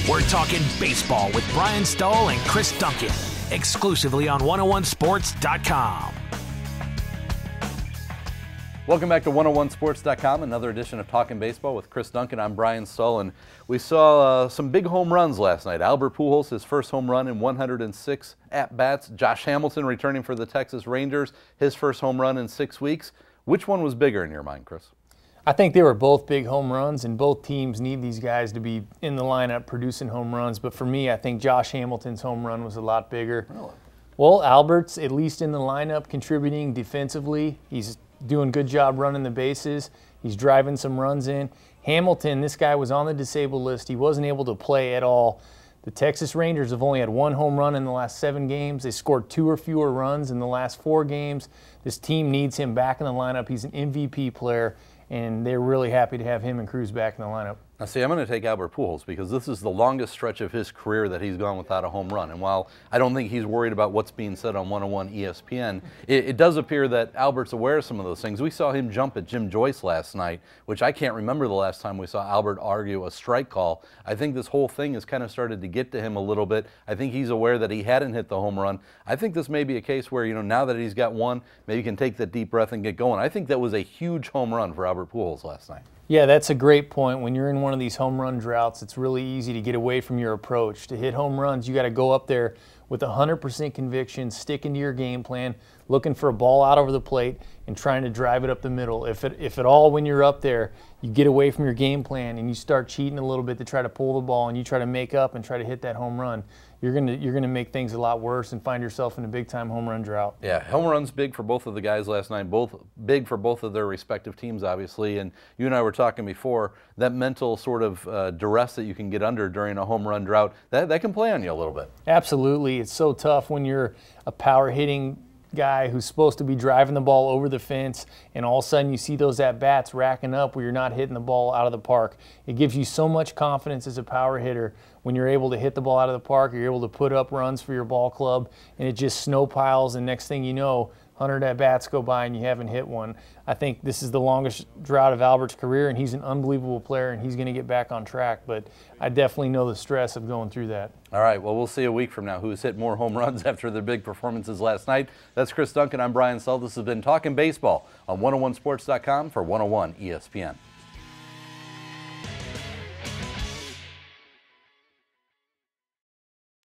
We're talking baseball with Brian Stahl and Chris Duncan, exclusively on 101sports.com. Welcome back to 101sports.com, another edition of Talking Baseball with Chris Duncan. I'm Brian Stahl, and we saw some big home runs last night. Albert Pujols, his first home run in 106 at-bats. Josh Hamilton returning for the Texas Rangers, his first home run in 6 weeks. Which one was bigger in your mind, Chris? I think they were both big home runs, and both teams need these guys to be in the lineup producing home runs. But for me, I think Josh Hamilton's home run was a lot bigger. Really? Well, Albert's at least in the lineup contributing defensively. He's doing a good job running the bases. He's driving some runs in. Hamilton, this guy was on the disabled list. He wasn't able to play at all. The Texas Rangers have only had one home run in the last 7 games. They scored 2 or fewer runs in the last 4 games. This team needs him back in the lineup. He's an MVP player, and they're really happy to have him and Cruz back in the lineup. Now, see, I'm going to take Albert Pujols because this is the longest stretch of his career that he's gone without a home run. And while I don't think he's worried about what's being said on 101 ESPN, it does appear that Albert's aware of some of those things. We saw him jump at Jim Joyce last night, which I can't remember the last time we saw Albert argue a strike call. I think this whole thing has kind of started to get to him a little bit. I think he's aware that he hadn't hit the home run. I think this may be a case where, now that he's got one, maybe he can take that deep breath and get going. I think that was a huge home run for Albert Pujols last night. Yeah, that's a great point. When you're in one of these home run droughts, it's really easy to get away from your approach. To hit home runs, you got to go up there with 100% conviction, sticking to your game plan, looking for a ball out over the plate, and trying to drive it up the middle. If at all when you're up there, you get away from your game plan and you start cheating a little bit to try to pull the ball and you try to make up and try to hit that home run, you're gonna make things a lot worse and find yourself in a big-time home run drought. Yeah, home runs big for both of the guys last night, both big for both of their respective teams, obviously. And you and I were talking before, that mental sort of duress that you can get under during a home run drought, that can play on you a little bit. Absolutely. It's so tough when you're a power-hitting guy who's supposed to be driving the ball over the fence, and all of a sudden you see those at-bats racking up where you're not hitting the ball out of the park. It gives you so much confidence as a power hitter when you're able to hit the ball out of the park, or you're able to put up runs for your ball club, and it just snow piles, and next thing you know, 100 at-bats go by and you haven't hit one. I think this is the longest drought of Albert's career, and he's an unbelievable player, and he's going to get back on track. But I definitely know the stress of going through that. All right, well, we'll see a week from now who's hit more home runs after their big performances last night. That's Chris Duncan. I'm Brian Stahl. This has been Talking Baseball on 101sports.com for 101 ESPN.